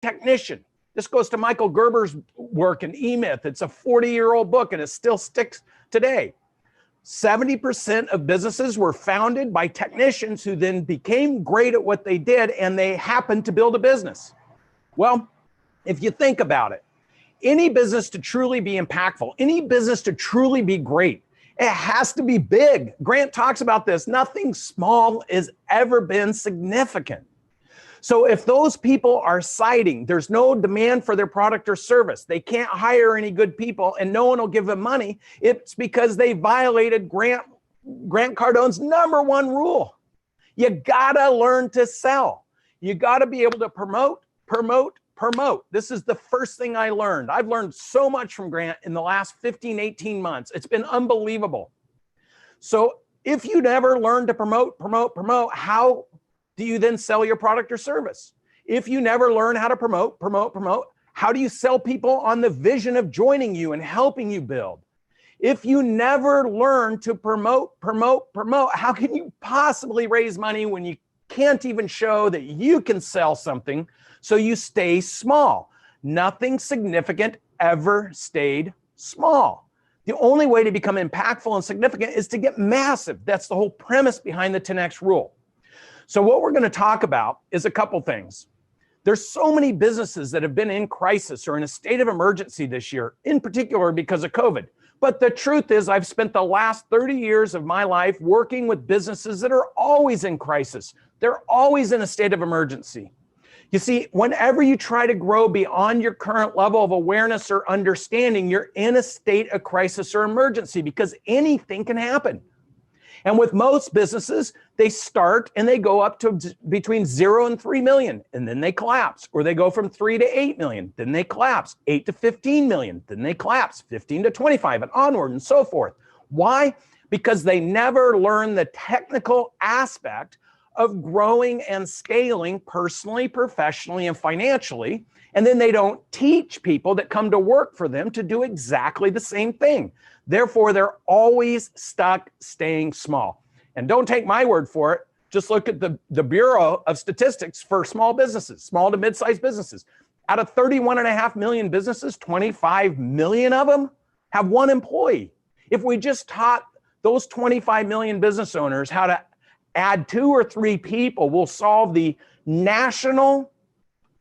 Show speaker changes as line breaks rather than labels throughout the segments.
technician. This goes to Michael Gerber's work in E-Myth. It's a 40-year-old book and it still sticks today. 70% of businesses were founded by technicians who then became great at what they did and they happened to build a business. Well, if you think about it, any business to truly be impactful, any business to truly be great, it has to be big. Grant talks about this. Nothing small has ever been significant. So if those people are citing, there's no demand for their product or service, they can't hire any good people and no one will give them money, it's because they violated Grant Cardone's #1 rule. You gotta learn to sell. You gotta be able to promote. This is the first thing I learned. I've learned so much from Grant in the last 15, 18 months. It's been unbelievable. So if you never learn to promote, how do you then sell your product or service? If you never learn how to promote, how do you sell people on the vision of joining you and helping you build? If you never learn to promote, how can you possibly raise money when you can't even show that you can sell something? So you stay small. Nothing significant ever stayed small. The only way to become impactful and significant is to get massive. That's the whole premise behind the 10X rule. So what we're going to talk about is a couple things. There's so many businesses that have been in crisis or in a state of emergency this year, in particular because of COVID. But the truth is I've spent the last 30 years of my life working with businesses that are always in crisis. They're always in a state of emergency. You see, whenever you try to grow beyond your current level of awareness or understanding, you're in a state of crisis or emergency because anything can happen. And with most businesses, they start and they go up to between 0 and 3 million, and then they collapse, or they go from 3 to 8 million, then they collapse, 8 to 15 million, then they collapse, 15 to 25 and onward and so forth. Why? Because they never learn the technical aspect of growing and scaling personally, professionally, and financially. And then they don't teach people that come to work for them to do exactly the same thing. Therefore, they're always stuck staying small. And don't take my word for it. Just look at the Bureau of Statistics for small businesses, small to mid-sized businesses. Out of 31.5 million businesses, 25 million of them have one employee. If we just taught those 25 million business owners how to add 2 or 3 people, we'll solve the national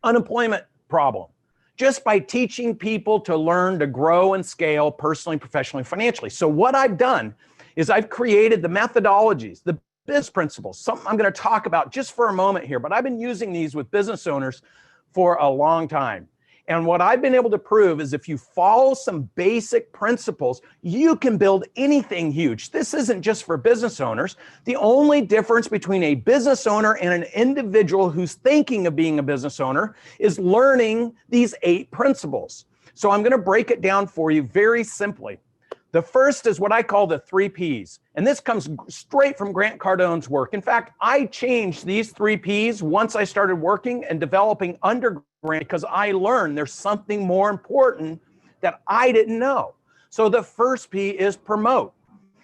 unemployment problem just by teaching people to learn to grow and scale personally, professionally, financially. So what I've done is I've created the methodologies, the business principles, something I'm going to talk about just for a moment here, but I've been using these with business owners for a long time. And what I've been able to prove is if you follow some basic principles, you can build anything huge. This isn't just for business owners. The only difference between a business owner and an individual who's thinking of being a business owner is learning these 8 principles. So I'm going to break it down for you very simply. The first is what I call the 3 Ps. And this comes straight from Grant Cardone's work. In fact, I changed these 3 Ps once I started working and developing under Grant because I learned there's something more important that I didn't know. So the first P is promote.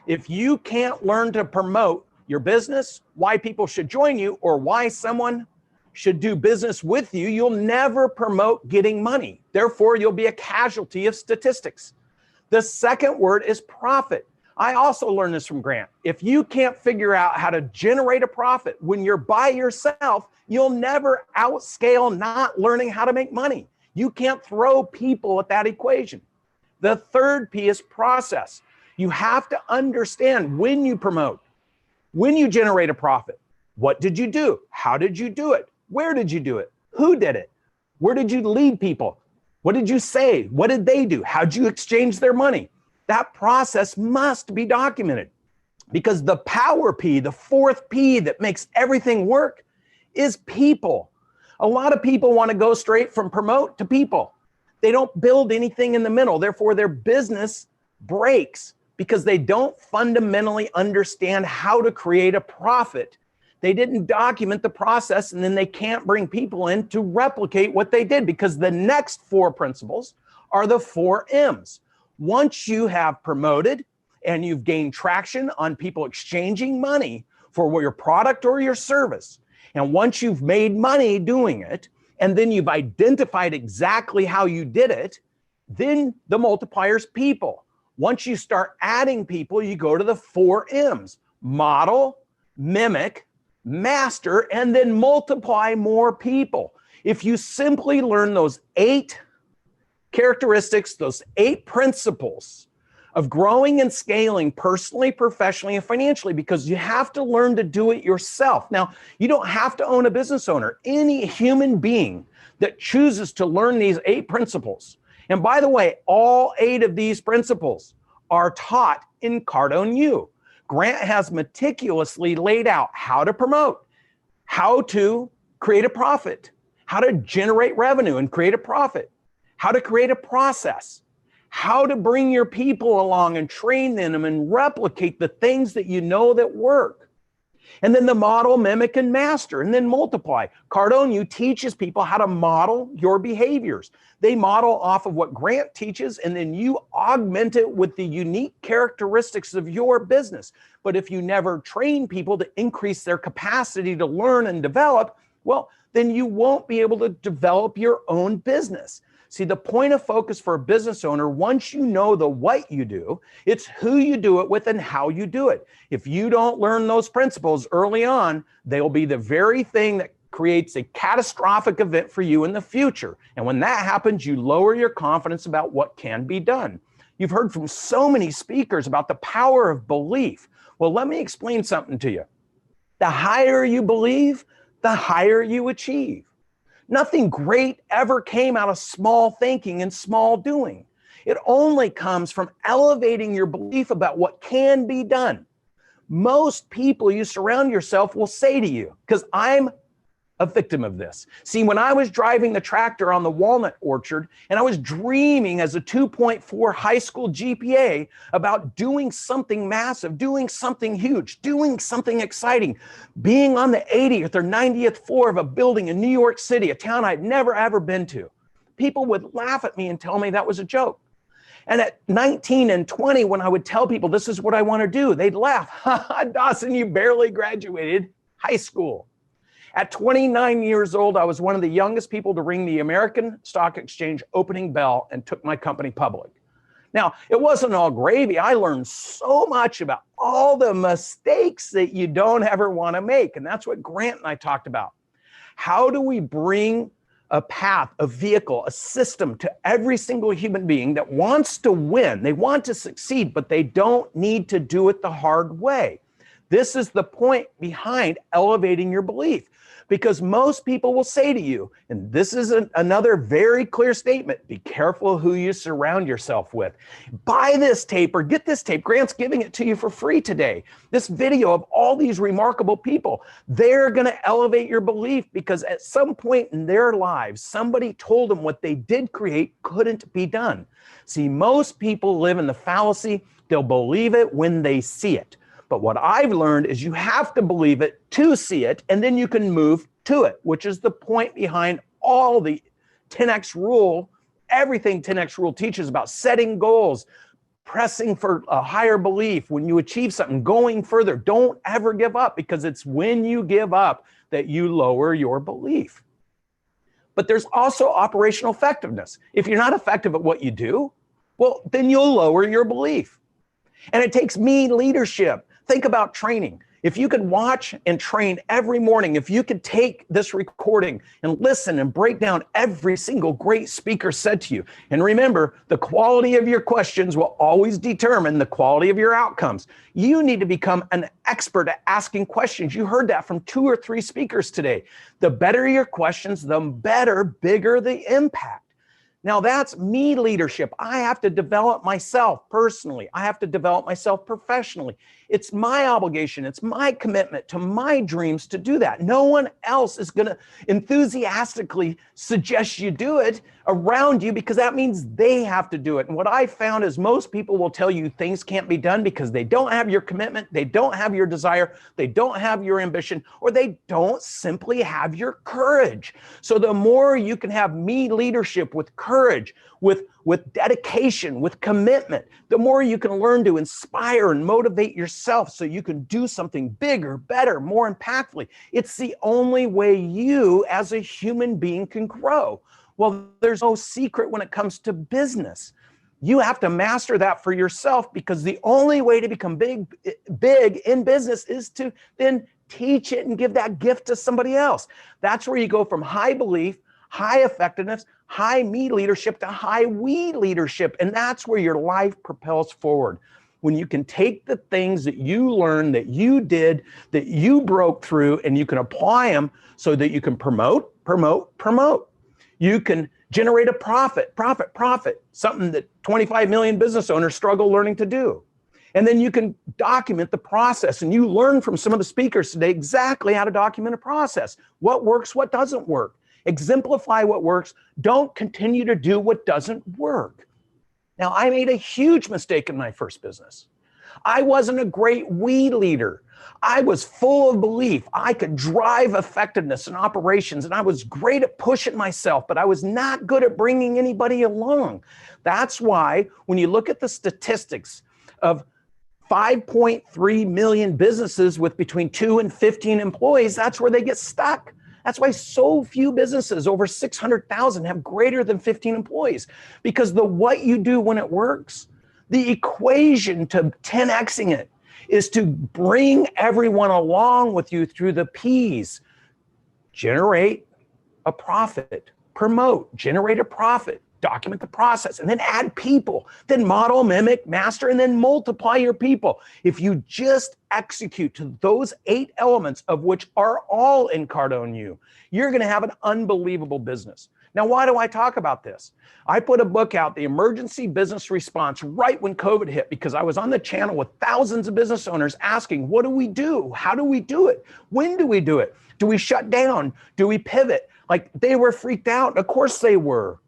If you can't learn to promote your business, why people should join you, or why someone should do business with you, you'll never promote getting money. Therefore, you'll be a casualty of statistics. The second word is profit. I also learned this from Grant. If you can't figure out how to generate a profit when you're by yourself, you'll never outscale not learning how to make money. You can't throw people at that equation. The third P is process. You have to understand when you promote, when you generate a profit. What did you do? How did you do it? Where did you do it? Who did it? Where did you lead people? What did you say? What did they do? How'd you exchange their money? That process must be documented because the power P, the 4th P that makes everything work, is people. A lot of people want to go straight from promote to people. They don't build anything in the middle. Therefore, their business breaks because they don't fundamentally understand how to create a profit. They didn't document the process, and then they can't bring people in to replicate what they did because the next 4 principles are the 4 M's. Once you have promoted and you've gained traction on people exchanging money for your product or your service, and once you've made money doing it, and then you've identified exactly how you did it, then the multipier's people. Once you start adding people, you go to the 4 M's: model, mimic, master, and then multiply more people. If you simply learn those 8 characteristics, those 8 principles of growing and scaling personally, professionally, and financially, because you have to learn to do it yourself. Now, you don't have to own a business owner. Any human being that chooses to learn these 8 principles, and by the way, all 8 of these principles are taught in Cardone U. Grant has meticulously laid out how to promote, how to create a profit, how to generate revenue and create a profit, how to create a process, how to bring your people along and train them and replicate the things that you know that work. And then the model, mimic, and master, and then multiply. Cardone U teaches people how to model your behaviors. They model off of what Grant teaches, and then you augment it with the unique characteristics of your business. But if you never train people to increase their capacity to learn and develop, well, then you won't be able to develop your own business. See, the point of focus for a business owner, once you know the what you do, it's who you do it with and how you do it. If you don't learn those principles early on, they'll be the very thing that creates a catastrophic event for you in the future. And when that happens, you lower your confidence about what can be done. You've heard from so many speakers about the power of belief. Well, let me explain something to you. The higher you believe, the higher you achieve. Nothing great ever came out of small thinking and small doing. It only comes from elevating your belief about what can be done. Most people you surround yourself will say to you, because I'm a victim of this. See, when I was driving the tractor on the walnut orchard and I was dreaming as a 2.4 high school GPA about doing something massive, doing something huge, doing something exciting, being on the 80th or 90th floor of a building in New York City, a town I'd never ever been to, people would laugh at me and tell me that was a joke. And at 19 and 20, when I would tell people this is what I want to do, they'd laugh. Ha ha, Dawson, you barely graduated high school. At 29 years old, I was one of the youngest people to ring the American Stock Exchange opening bell and took my company public. Now, it wasn't all gravy. I learned so much about all the mistakes that you don't ever want to make. And that's what Grant and I talked about. How do we bring a path, a vehicle, a system to every single human being that wants to win? They want to succeed, but they don't need to do it the hard way. This is the point behind elevating your belief. Because most people will say to you, and this is another very clear statement, be careful who you surround yourself with. Buy this tape or get this tape. Grant's giving it to you for free today. This video of all these remarkable people, they're going to elevate your belief because at some point in their lives, somebody told them what they did create couldn't be done. See, most people live in the fallacy, they'll believe it when they see it. But what I've learned is you have to believe it to see it, and then you can move to it, which is the point behind all the 10X rule, everything 10X rule teaches about setting goals, pressing for a higher belief. When you achieve something, going further, don't ever give up, because it's when you give up that you lower your belief. But there's also operational effectiveness. If you're not effective at what you do, well, then you'll lower your belief. And it takes me leadership. Think about training. If you could watch and train every morning, if you could take this recording and listen and break down every single great speaker said to you, and remember, the quality of your questions will always determine the quality of your outcomes. You need to become an expert at asking questions. You heard that from 2 or 3 speakers today. The better your questions, the better, bigger the impact. Now that's me leadership. I have to develop myself personally. I have to develop myself professionally. It's my obligation. It's my commitment to my dreams to do that. No one else is going to enthusiastically suggest you do it around you, because that means they have to do it. And what I found is most people will tell you things can't be done because they don't have your commitment, they don't have your desire, they don't have your ambition, or they don't simply have your courage. So the more you can have me leadership with courage, with dedication, with commitment, the more you can learn to inspire and motivate yourself yourself so you can do something bigger, better, more impactfully. It's the only way you as a human being can grow. Well, there's no secret when it comes to business. You have to master that for yourself, because the only way to become big in business is to then teach it and give that gift to somebody else. That's where you go from high belief, high effectiveness, high me leadership to high we leadership. And that's where your life propels forward. When you can take the things that you learned, that you did, that you broke through, and you can apply them so that you can promote. You can generate a profit, something that 25 million business owners struggle learning to do. And then you can document the process, and you learn from some of the speakers today exactly how to document a process. What works, what doesn't work. Exemplify what works. Don't continue to do what doesn't work. Now, I made a huge mistake in my first business. I wasn't a great we leader. I was full of belief. I could drive effectiveness in operations, and I was great at pushing myself, but I was not good at bringing anybody along. That's why when you look at the statistics of 5.3 million businesses with between 2 and 15 employees, that's where they get stuck. That's why so few businesses, over 600,000, have greater than 15 employees, because the what you do when it works, the equation to 10xing it is to bring everyone along with you through the P's. Generate a profit, promote, generate a profit, document the process, and then add people, then model, mimic, master, and then multiply your people. If you just execute to those 8 elements, of which are all in Cardone U, you're going to have an unbelievable business. Now, why do I talk about this? I put a book out, The Emergency Business Response, right when COVID hit, because I was on the channel with thousands of business owners asking, what do we do? How do we do it? When do we do it? Do we shut down? Do we pivot? Like, they were freaked out. Of course they were.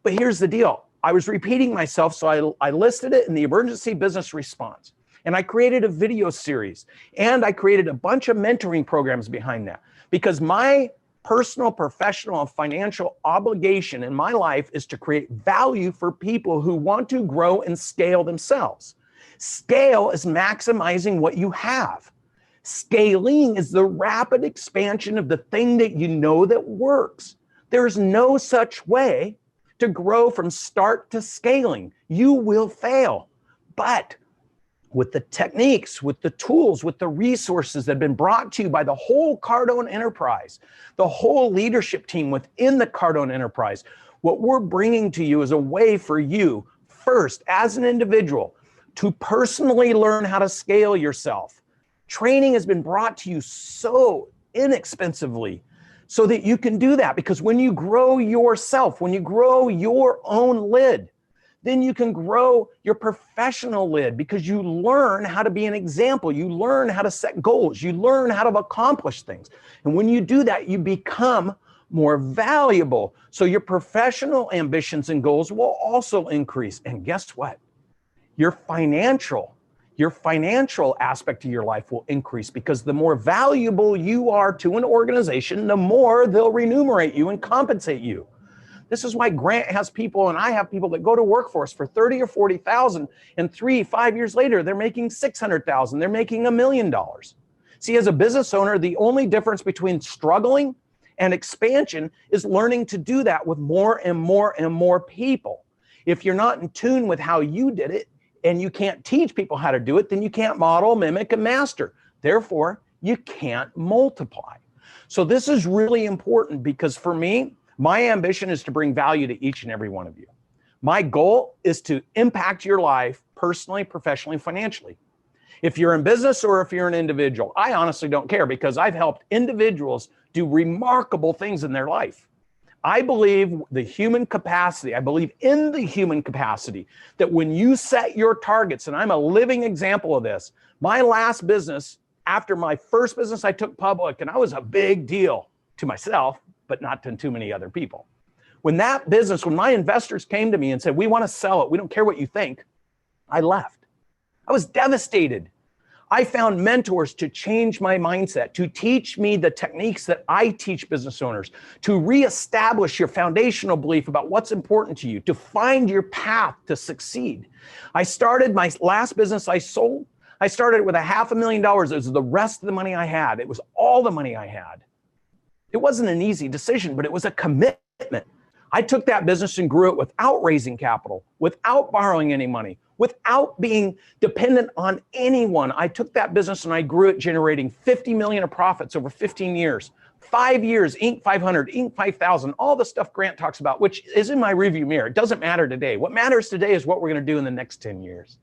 But here's the deal. I was repeating myself, so I listed it in the Emergency Business Response. And I created a video series, and I created a bunch of mentoring programs behind that, because my personal, professional, and financial obligation in my life is to create value for people who want to grow and scale themselves. Scale is maximizing what you have. Scaling is the rapid expansion of the thing that you know that works. There's no such way to grow from start to scaling. You will fail. But with the techniques, with the tools, with the resources that have been brought to you by the whole Cardone enterprise, the whole leadership team within the Cardone enterprise, what we're bringing to you is a way for you, first, as an individual, to personally learn how to scale yourself. Training has been brought to you so inexpensively so that you can do that, because when you grow yourself, when you grow your own lid, then you can grow your professional lid, because you learn how to be an example. You learn how to set goals. You learn how to accomplish things. And when you do that, you become more valuable. So your professional ambitions and goals will also increase. And guess what? Your financial aspect of your life will increase, because the more valuable you are to an organization, the more they'll remunerate you and compensate you. This is why Grant has people, and I have people that go to work for us for 30 or 40,000, and 3-5 years later, they're making 600,000. They're making $1 million. See, as a business owner, the only difference between struggling and expansion is learning to do that with more and more and more people. If you're not in tune with how you did it, and you can't teach people how to do it, then you can't model, mimic, and master. Therefore, you can't multiply. So this is really important, because for me, my ambition is to bring value to each and every one of you. My goal is to impact your life personally, professionally, financially. If you're in business or if you're an individual, I honestly don't care, because I've helped individuals do remarkable things in their life. I believe the human capacity, I believe in the human capacity, that when you set your targets, and I'm a living example of this, my last business, after my first business I took public, and I was a big deal to myself, but not to too many other people. When my investors came to me and said, we want to sell it, we don't care what you think, I left. I was devastated. I found mentors to change my mindset, to teach me the techniques that I teach business owners, to reestablish your foundational belief about what's important to you, to find your path to succeed. I started my last business I sold. I started with $500,000. It was the rest of the money I had. It was all the money I had. It wasn't an easy decision, but it was a commitment. I took that business and grew it without raising capital, without borrowing any money, without being dependent on anyone. I took that business and I grew it, generating 50 million of profits over 15 years. 5 years, Inc. 500, Inc. 5,000, all the stuff Grant talks about, which is in my rearview mirror. It doesn't matter today. What matters today is what we're going to do in the next 10 years.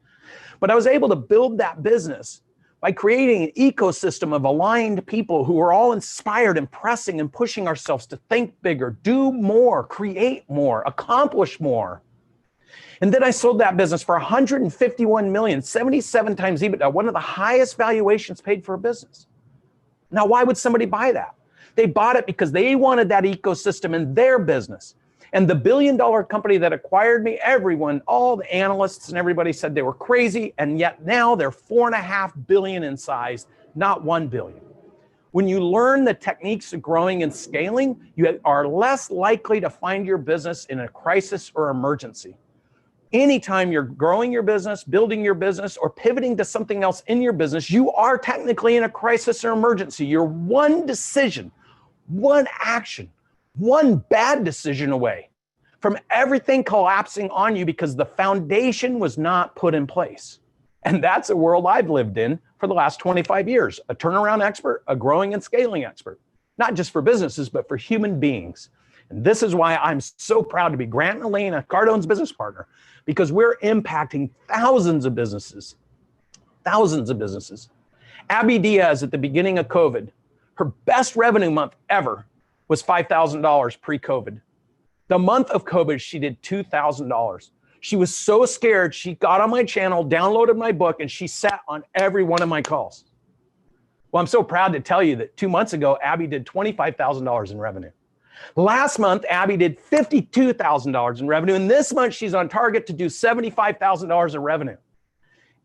But I was able to build that business by creating an ecosystem of aligned people who are all inspired and pressing and pushing ourselves to think bigger, do more, create more, accomplish more. And then I sold that business for 151 million, 77 times EBITDA, one of the highest valuations paid for a business. Now, why would somebody buy that? They bought it because they wanted that ecosystem in their business. And the billion-dollar company that acquired me, everyone, all the analysts and everybody said they were crazy, and yet now they're 4.5 billion in size, not 1 billion. When you learn the techniques of growing and scaling, you are less likely to find your business in a crisis or emergency. Anytime you're growing your business, building your business, or pivoting to something else in your business, you are technically in a crisis or emergency. You're one decision, one action, one bad decision away from everything collapsing on you because the foundation was not put in place. And that's a world I've lived in for the last 25 years, a turnaround expert, a growing and scaling expert, not just for businesses, but for human beings. And this is why I'm so proud to be Grant and Elena Cardone's business partner, because we're impacting thousands of businesses, thousands of businesses. Abby Diaz at the beginning of COVID, her best revenue month ever was $5,000 pre-COVID. The month of COVID, she did $2,000. She was so scared, she got on my channel, downloaded my book, and she sat on every one of my calls. Well, I'm so proud to tell you that 2 months ago, Abby did $25,000 in revenue. Last month, Abby did $52,000 in revenue, and this month she's on target to do $75,000 in revenue.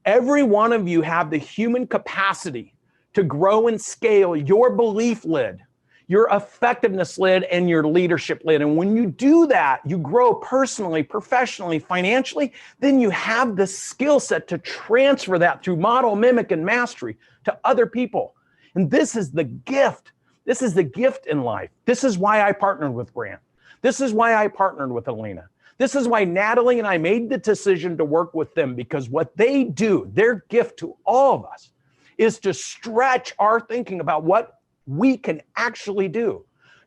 Every one of you have the human capacity to grow and scale your belief lid, your effectiveness lid, and your leadership lid. And when you do that, you grow personally, professionally, financially, then you have the skill set to transfer that through model, mimic, and mastery to other people. And this is the gift. This is the gift in life. This is why I partnered with Grant. This is why I partnered with Elena. This is why Natalie and I made the decision to work with them, because what they do, their gift to all of us, is to stretch our thinking about what we can actually do,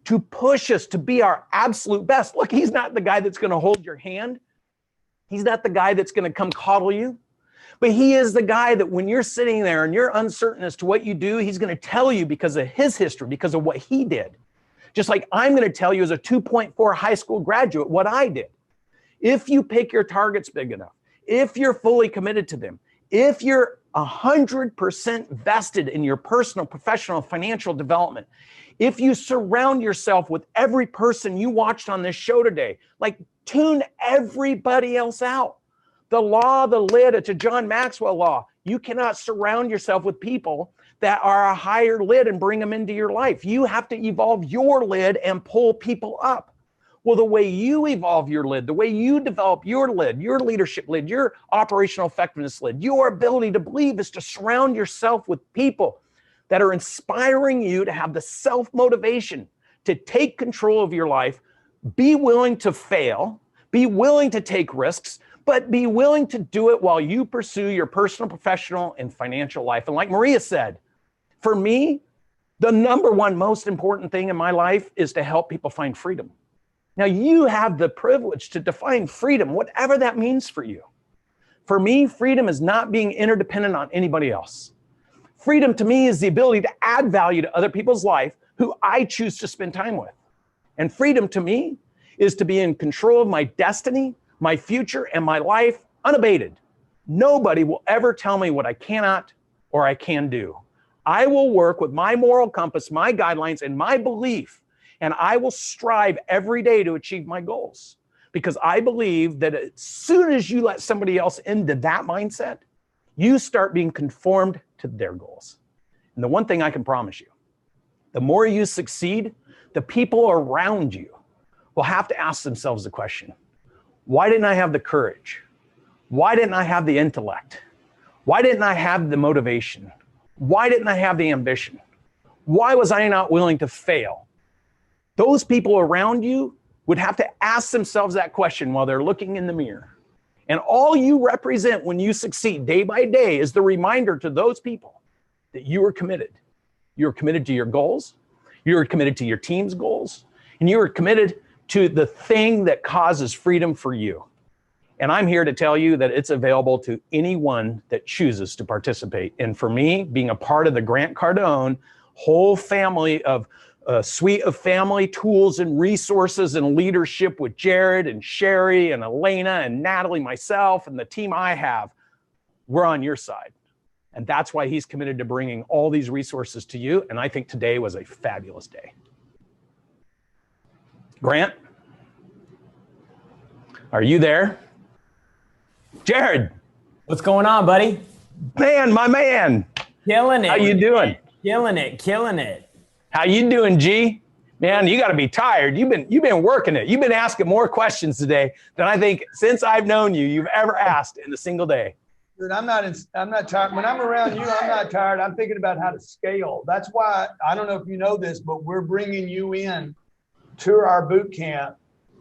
to push us to be our absolute best. Look, he's not the guy that's going to hold your hand. He's not the guy that's going to come coddle you. But he is the guy that when you're sitting there and you're uncertain as to what you do, he's going to tell you because of his history, because of what he did. Just like I'm going to tell you as a 2.4 high school graduate what I did. If you pick your targets big enough, if you're fully committed to them, if you're 100% vested in your personal, professional, financial development, if you surround yourself with every person you watched on this show today, like tune everybody else out. The law of the lid, it's a John Maxwell law. You cannot surround yourself with people that are a higher lid and bring them into your life. You have to evolve your lid and pull people up. Well, the way you evolve your lid, the way you develop your lid, your leadership lid, your operational effectiveness lid, your ability to believe is to surround yourself with people that are inspiring you to have the self-motivation to take control of your life, be willing to fail, be willing to take risks, but be willing to do it while you pursue your personal, professional, and financial life. And like Maria said, for me, the number one most important thing in my life is to help people find freedom. Now, you have the privilege to define freedom, whatever that means for you. For me, freedom is not being interdependent on anybody else. Freedom to me is the ability to add value to other people's life who I choose to spend time with. And freedom to me is to be in control of my destiny, my future, and my life unabated. Nobody will ever tell me what I cannot or I can do. I will work with my moral compass, my guidelines, and my belief, and I will strive every day to achieve my goals, because I believe that as soon as you let somebody else into that mindset, you start being conformed to their goals. And the one thing I can promise you, the more you succeed, the people around you will have to ask themselves the question, why didn't I have the courage? Why didn't I have the intellect? Why didn't I have the motivation? Why didn't I have the ambition? Why was I not willing to fail? Those people around you would have to ask themselves that question while they're looking in the mirror. And all you represent when you succeed day by day is the reminder to those people that you are committed. You are committed to your goals. You are committed to your team's goals. And you are committed to the thing that causes freedom for you. And I'm here to tell you that it's available to anyone that chooses to participate. And for me, being a part of the Grant Cardone whole family of a suite of family tools and resources and leadership with Jared and Sherry and Elena and Natalie, myself, and the team I have, we're on your side. And that's why he's committed to bringing all these resources to you. And I think today was a fabulous day. Grant, are you there? Jared.
What's going on, buddy?
Man, my man.
Killing it.
How you doing?
Killing it, killing it.
How you doing, G? Man, you got to be tired. You've been working it. You've been asking more questions today than I think since I've known you, you've ever asked in a single day.
Dude, I'm not tired. When I'm around you, I'm not tired. I'm thinking about how to scale. That's why, I don't know if you know this, but we're bringing you in to our boot camp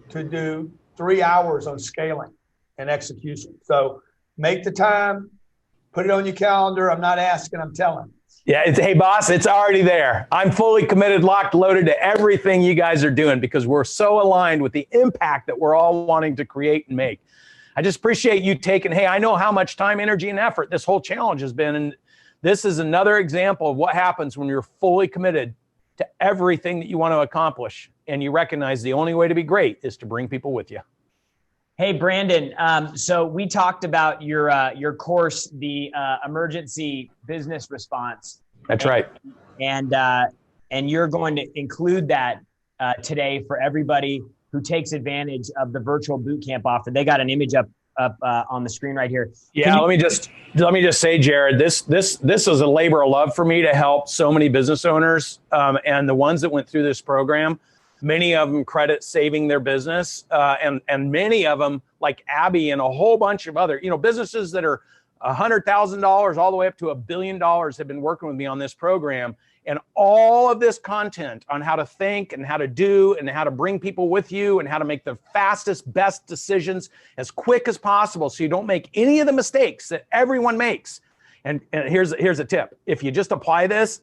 to do 3 hours on scaling and execution. So make the time, put it on your calendar. I'm not asking, I'm telling.
Yeah, hey, boss, it's already there. I'm fully committed, locked, loaded to everything you guys are doing because we're so aligned with the impact that we're all wanting to create and make. I just appreciate you taking, hey, I know how much time, energy, and effort this whole challenge has been. And this is another example of what happens when you're fully committed to everything that you want to accomplish. And you recognize the only way to be great is to bring people with you.
Hey, Brandon. So we talked about your course, the emergency business response.
That's right.
And you're going to include that today for everybody who takes advantage of the virtual boot camp offer. They got an image up on the screen right here.
Yeah, let me just say, Jared, this is a labor of love for me to help so many business owners, and the ones that went through this program. Many of them credit saving their business, and many of them, like Abby and a whole bunch of other, businesses that are $100,000 all the way up to $1 billion have been working with me on this program. And all of this content on how to think and how to do and how to bring people with you and how to make the fastest, best decisions as quick as possible so you don't make any of the mistakes that everyone makes. And here's a tip. If you just apply this,